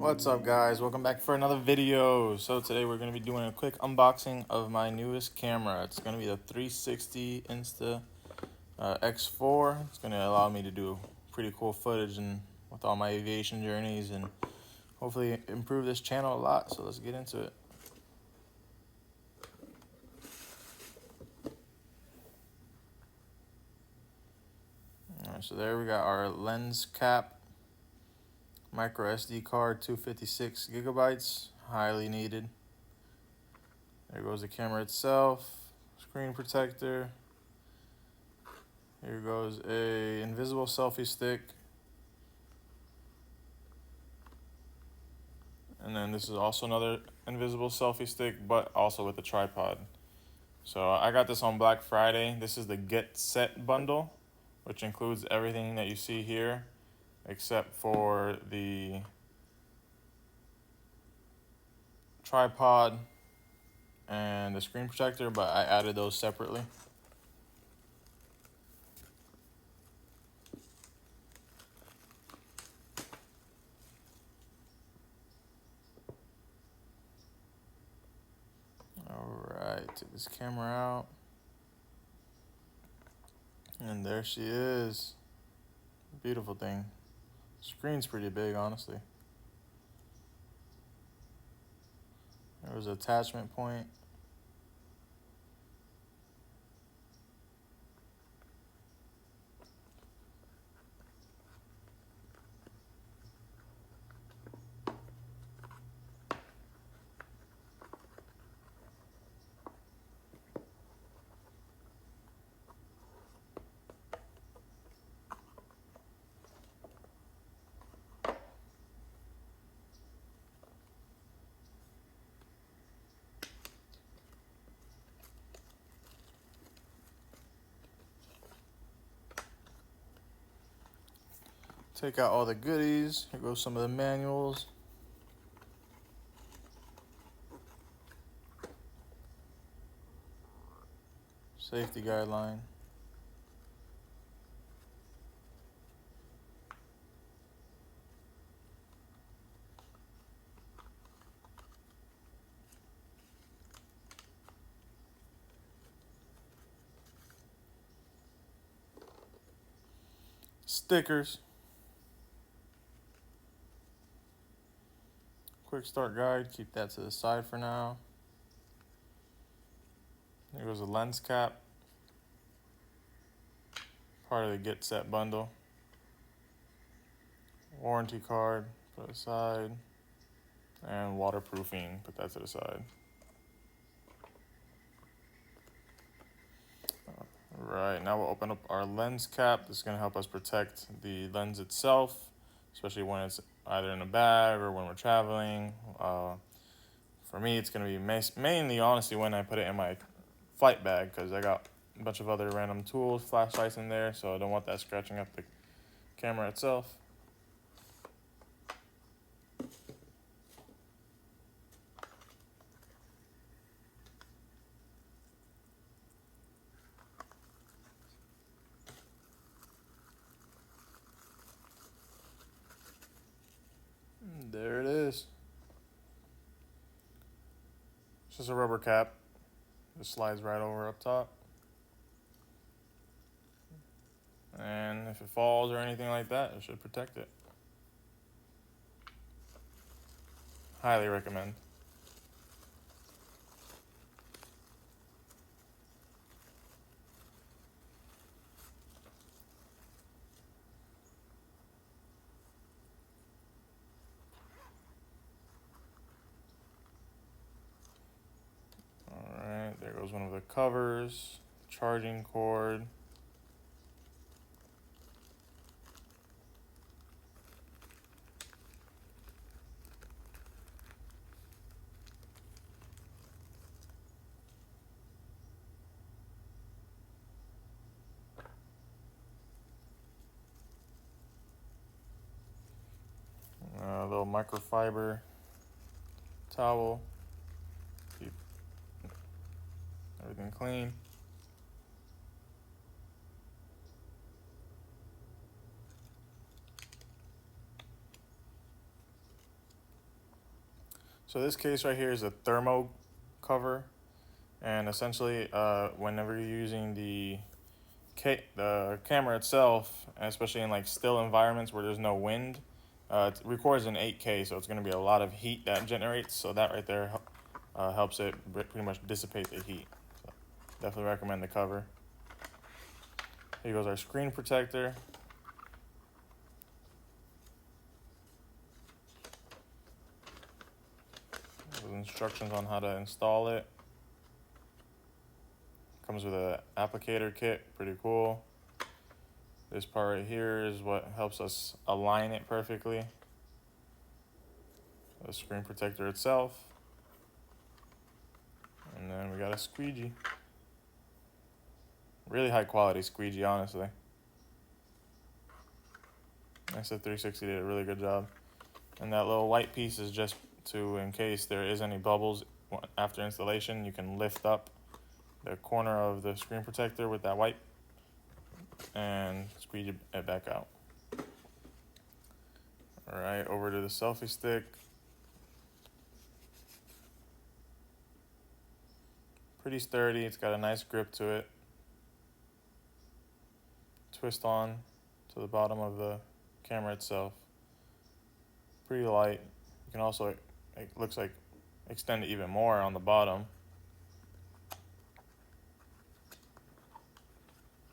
What's up, guys? Welcome back for another video. So today we're going to be doing a quick unboxing of my newest camera. It's going to be the 360 Insta X4. It's going to allow me to do pretty cool footage and with all my aviation journeys and hopefully improve this channel a lot. So let's get into it. Alright, so there we got our lens cap, micro SD card, 256 gigabytes, highly needed. There goes the camera itself, screen protector. Here goes a invisible selfie stick. And then this is also another invisible selfie stick, but also with a tripod. So I got this on Black Friday. This is the Get Set bundle, which includes everything that you see here, except for the tripod and the screen protector, but I added those separately. Alright, take this camera out. And there she is. Beautiful thing. Screen's pretty big, honestly. There was an attachment point. Take out all the goodies. Here goes some of the manuals. Safety guideline. Stickers. Quick start guide, keep that to the side for now. There goes a lens cap, part of the Get Set bundle. Warranty card, put aside. And waterproofing, put that to the side. Right, now we'll open up our lens cap. This is going to help us protect the lens itself, especially when it's either in a bag or when we're traveling. For me, it's going to be mainly, honestly, when I put it in my flight bag, because I got a bunch of other random tools, flashlights in there, so I don't want that scratching up the camera itself. There it is. It's just a rubber cap. Just slides right over up top. And if it falls or anything like that, it should protect it. Highly recommend. Alright, there goes one of the covers, charging cord. A little microfiber towel. Keep everything clean. So this case right here is a thermo cover, and essentially whenever you're using the camera itself, especially in like still environments where there's no wind, it records in 8K, so it's going to be a lot of heat that generates. So that right there helps it pretty much dissipate the heat. So definitely recommend the cover. Here goes our screen protector. With instructions on how to install it. Comes with an applicator kit, pretty cool. This part right here is what helps us align it perfectly. The screen protector itself. And then we got a squeegee. Really high quality squeegee, honestly. Insta360 did a really good job. And that little white piece is just to, in case there is any bubbles after installation, you can lift up the corner of the screen protector with that wipe and squeegee it back out. Alright, over to the selfie stick. Pretty sturdy, it's got a nice grip to it. Twist on to the bottom of the camera itself. Pretty light. You can also, it looks like, extend it even more on the bottom.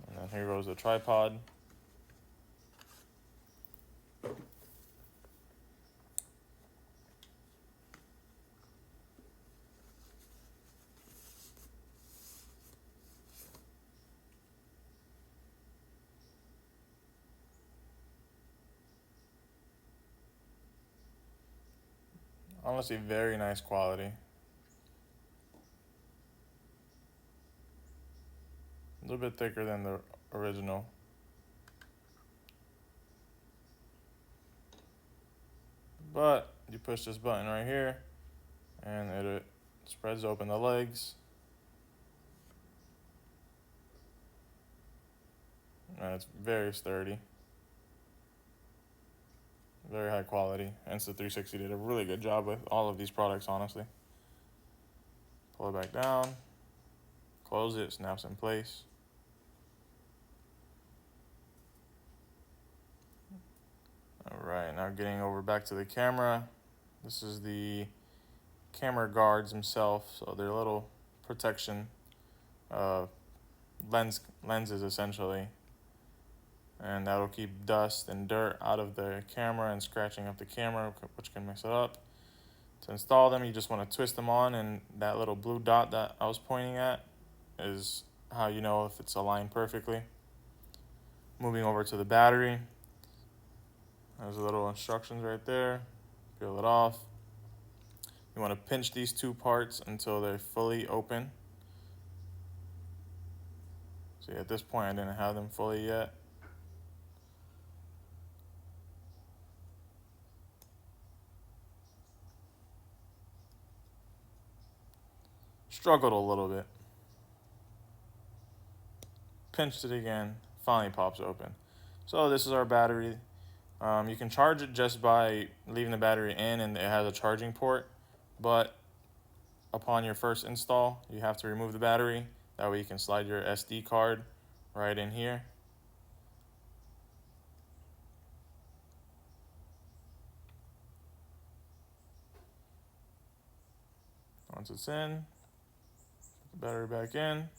And then here goes the tripod. Honestly, very nice quality. A little bit thicker than the original. But you push this button right here and it spreads open the legs. And it's very sturdy. Very high quality. Insta360 did a really good job with all of these products, honestly. Pull it back down, close it, snaps in place. Alright, now getting over back to the camera. This is the camera guards themselves, so they're little protection lenses essentially. And that'll keep dust and dirt out of the camera and scratching up the camera, which can mess it up. To install them, you just want to twist them on, and that little blue dot that I was pointing at is how you know if it's aligned perfectly. Moving over to the battery, there's a little instructions right there. Peel it off. You want to pinch these two parts until they're fully open. See, at this point I didn't have them fully yet. Struggled a little bit. Pinched it again, finally pops open. So this is our battery. You can charge it just by leaving the battery in, and it has a charging port, but upon your first install, you have to remove the battery. That way you can slide your SD card right in here. Once it's in, put the battery back in,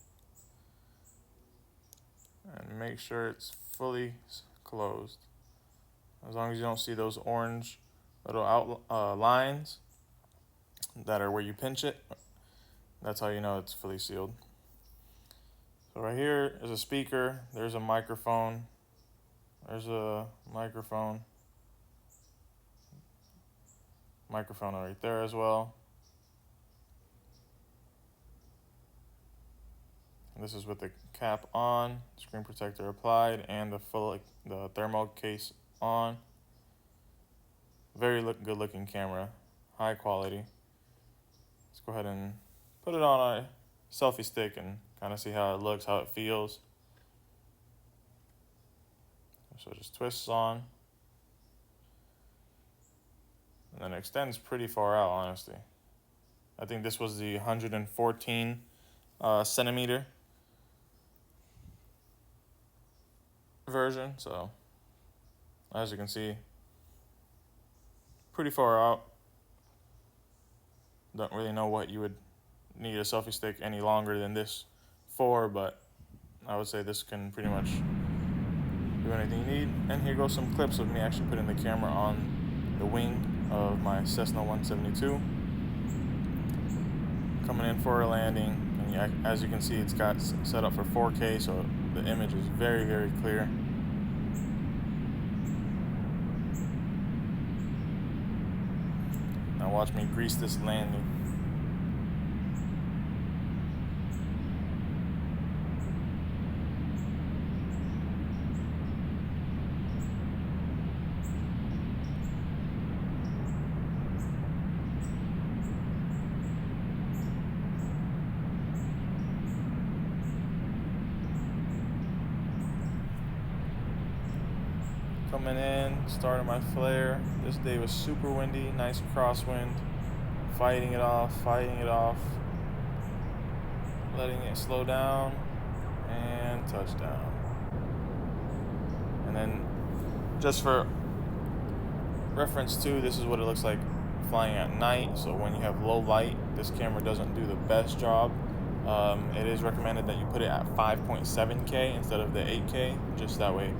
and make sure it's fully closed. As long as you don't see those orange little lines that are where you pinch it, that's how you know it's fully sealed. So right here is a speaker, there's a microphone, microphone right there as well. And this is with the cap on, screen protector applied, and the thermal case on. Very good looking camera, high quality. Let's go ahead and put it on a selfie stick and kind of see how it looks, how it feels. So it just twists on. And then it extends pretty far out, honestly. I think this was the 114 centimeter version. So as you can see, pretty far out. Don't really know what you would need a selfie stick any longer than this for, but I would say this can pretty much do anything you need. And here goes some clips of me actually putting the camera on the wing of my Cessna 172. Coming in for a landing, and as you can see, it's got set up for 4K, so the image is very, very clear. Now watch me grease this landing. Coming in, starting my flare. This day was super windy, nice crosswind. Fighting it off, letting it slow down, and touchdown. And then, just for reference too, this is what it looks like flying at night. So when you have low light, this camera doesn't do the best job. It is recommended that you put it at 5.7K instead of the 8K, just that way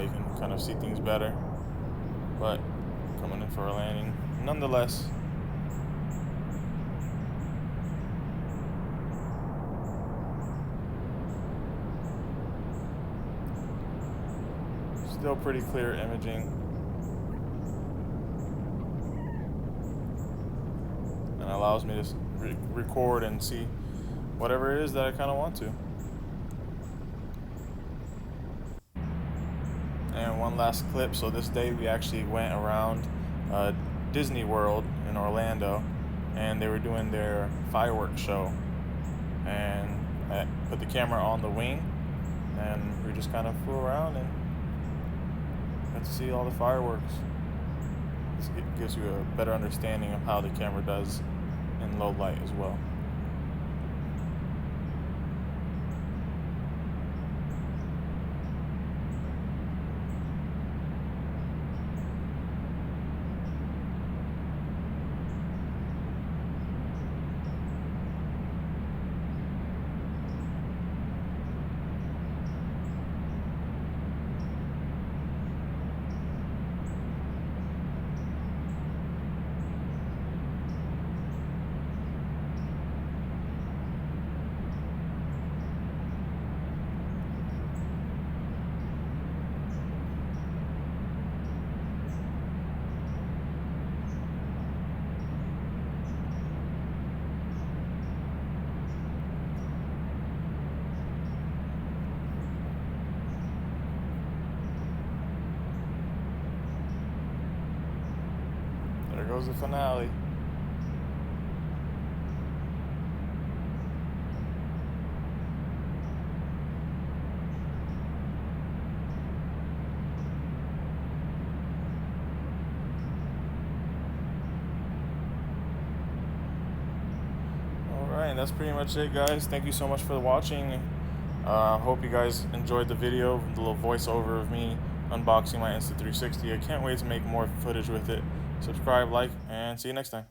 you can kind of see things better. But coming in for a landing nonetheless. Still pretty clear imaging. And allows me to record and see whatever it is that I kind of want to. And one last clip. So this day we actually went around Disney World in Orlando, and they were doing their fireworks show. And I put the camera on the wing, and we just kind of flew around and got to see all the fireworks. It gives you a better understanding of how the camera does in low light as well. There goes the finale. Alright, that's pretty much it, guys. Thank you so much for watching. Hope you guys enjoyed the video, the little voiceover of me unboxing my Insta360. I can't wait to make more footage with it. Subscribe, like, and see you next time.